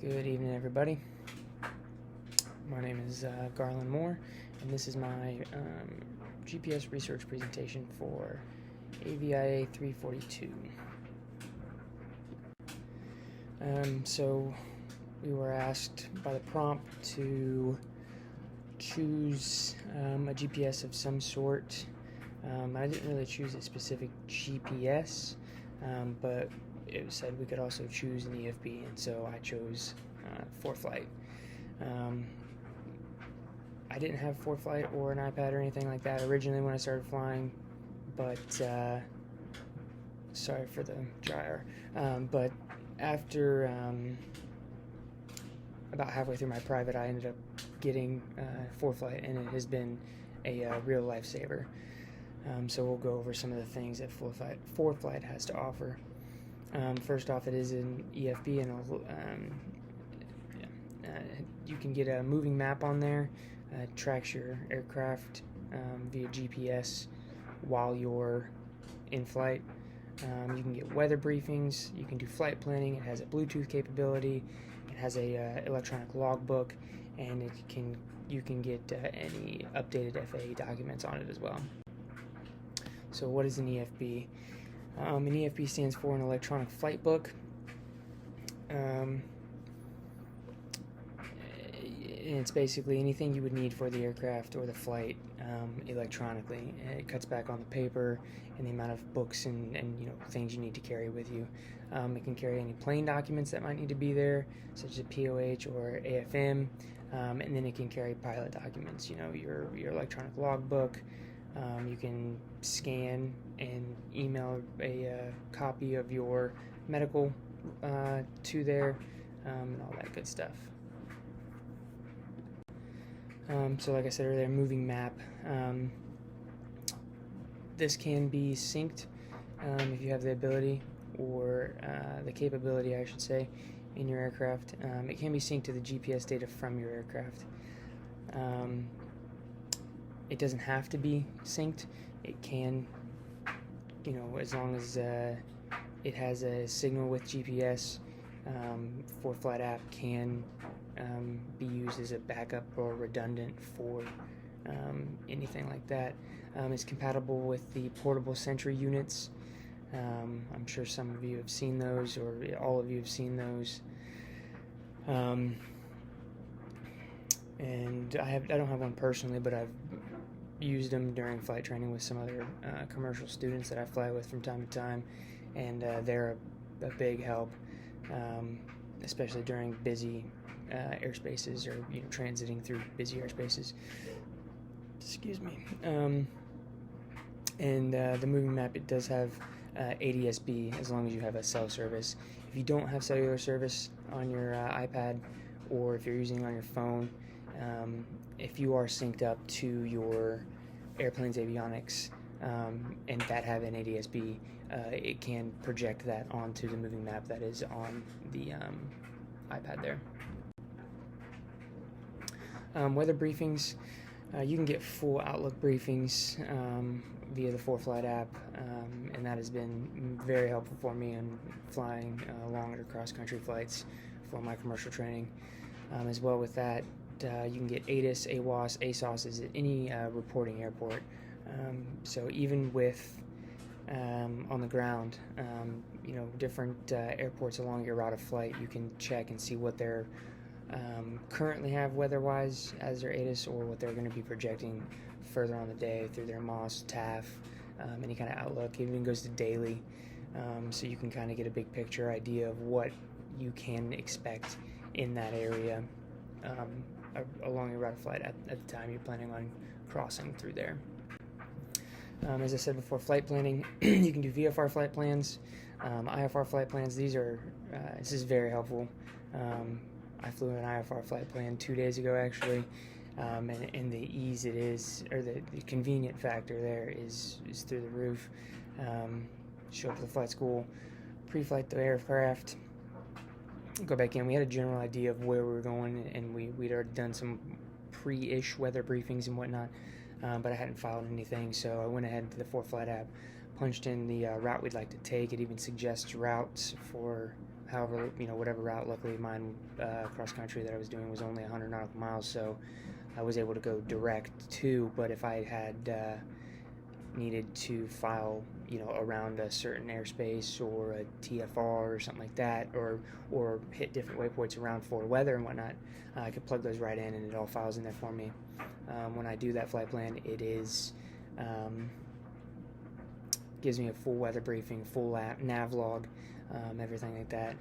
Good evening, everybody. My name is Garland Moore, and this is my GPS research presentation for AVIA 342. So we were asked by the prompt to choose a GPS of some sort. I didn't really choose a specific GPS, but it said we could also choose an EFB, and so I chose ForeFlight. I didn't have ForeFlight or an iPad or anything like that originally when I started flying, but sorry for the gyre. But after about halfway through my private, I ended up getting ForeFlight, and it has been a real lifesaver. So we'll go over some of the things that ForeFlight has to offer. First off, it is an EFB, and you can get a moving map on there. Tracks your aircraft via GPS while you're in flight. You can get weather briefings. You can do flight planning. It has a Bluetooth capability. It has a electronic logbook, and you can get any updated FAA documents on it as well. So what is an EFB? An EFB stands for an electronic flight book. And it's basically anything you would need for the aircraft or the flight electronically. It cuts back on the paper and the amount of books and things you need to carry with you. It can carry any plane documents that might need to be there, such as POH or AFM, and then it can carry pilot documents. Your electronic logbook. You can scan and email a copy of your medical to there, and all that good stuff. So like I said earlier, moving map. This can be synced if you have the ability, or the capability, I should say, in your aircraft. It can be synced to the GPS data from your aircraft. It doesn't have to be synced. It can, as long as it has a signal with GPS. ForeFlight app can be used as a backup or redundant for anything like that. It's compatible with the portable Sentry units. I'm sure some of you have seen those, or all of you have seen those. And I don't have one personally, but I've used them during flight training with some other commercial students that I fly with from time to time, and they're a big help, especially during busy airspaces, or transiting through busy airspaces. Excuse me. And the moving map, it does have ADS-B as long as you have a cell service. If you don't have cellular service on your iPad, or if you're using it on your phone, if you are synced up to your airplane's avionics and that have an ADS-B, it can project that onto the moving map that is on the iPad there. Weather briefings. You can get full Outlook briefings via the ForeFlight app, and that has been very helpful for me in flying longer cross-country flights for my commercial training. As well with that, you can get ATIS, AWOS, ASOS at any reporting airport. So even with on the ground, different airports along your route of flight, you can check and see what they're currently have weather-wise as their ATIS, or what they're going to be projecting further on the day through their MOS, TAF, any kind of Outlook. It even goes to daily, so you can kind of get a big picture idea of what you can expect in that area along your route of flight at the time you're planning on crossing through there. As I said before, flight planning, you can do VFR flight plans, IFR flight plans. This is very helpful. I flew an IFR flight plan 2 days ago, actually, and the ease it is, or the convenient factor there is through the roof. Show up to the flight school, pre-flight the aircraft, go back in. We had a general idea of where we were going, and we'd already done some pre-ish weather briefings and whatnot, but I hadn't filed anything, so I went ahead to the ForeFlight app, punched in the route we'd like to take. It even suggests routes for however, whatever route. Luckily, mine cross country that I was doing was only 100 nautical miles, so I was able to go direct to. But if I had needed to file, around a certain airspace or a TFR or something like that, or hit different waypoints around for weather and whatnot, I could plug those right in, and it all files in there for me. When I do that flight plan, it is gives me a full weather briefing, full nav log, everything like that.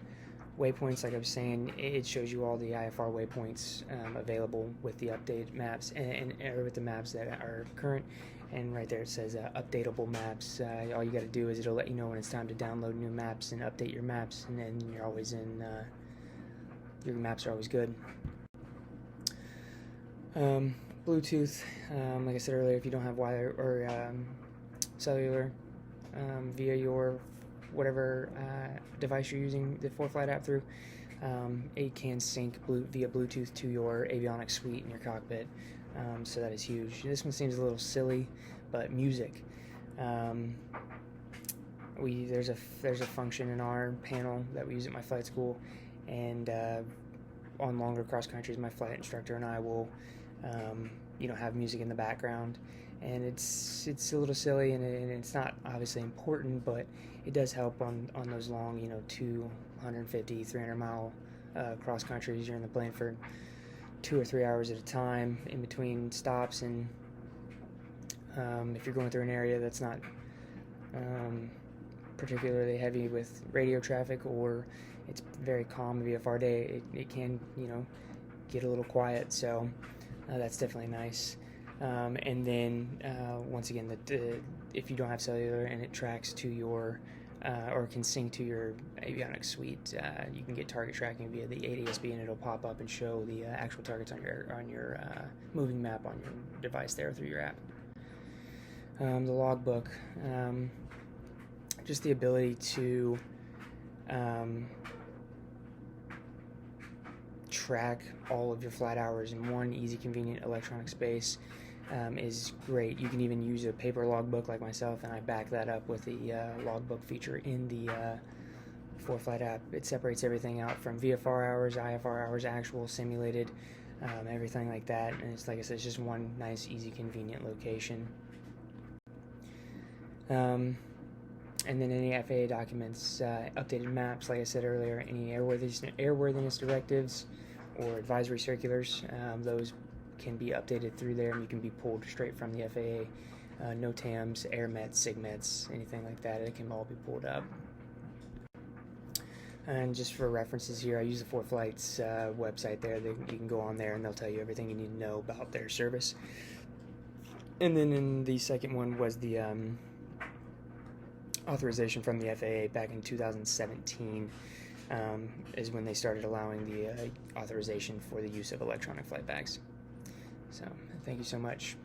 Waypoints, like I was saying, it shows you all the IFR waypoints available with the updated maps and with the maps that are current. And right there it says updatable maps. All you got to do is it'll let you know when it's time to download new maps and update your maps, and then you're always in. Your maps are always good. Bluetooth, like I said earlier, if you don't have wire or cellular via your whatever device you're using the ForeFlight app through, it can sync via Bluetooth to your avionics suite in your cockpit, so that is huge. This one seems a little silly, but music. There's a function in our panel that we use at my flight school, and on longer cross countries, my flight instructor and I will have music in the background, and it's a little silly, and it's not obviously important, but it does help on those long 250, 300 mile cross countries. You're in the plane for 2 or 3 hours at a time in between stops, and if you're going through an area that's not particularly heavy with radio traffic, or it's very calm VFR day, it can get a little quiet, so that's definitely nice. And then once again, if you don't have cellular and it tracks to your or can sync to your avionics suite, you can get target tracking via the ADSB, and it'll pop up and show the actual targets on your moving map on your device there through your app. The logbook, just the ability to track all of your flight hours in one easy, convenient electronic space is great. You can even use a paper logbook like myself, and I back that up with the logbook feature in the ForeFlight app. It separates everything out from VFR hours, IFR hours, actual, simulated, everything like that. And it's, like I said, it's just one nice, easy, convenient location. And then any FAA documents, updated maps, like I said earlier, any airworthiness directives or advisory circulars, those can be updated through there, and you can be pulled straight from the FAA. NOTAMs, AirMets, SIGMETs, anything like that, it can all be pulled up. And just for references here, I use the ForeFlight's website there. You can go on there and they'll tell you everything you need to know about their service. And then in the second one was the authorization from the FAA back in 2017 is when they started allowing the authorization for the use of electronic flight bags. So thank you so much.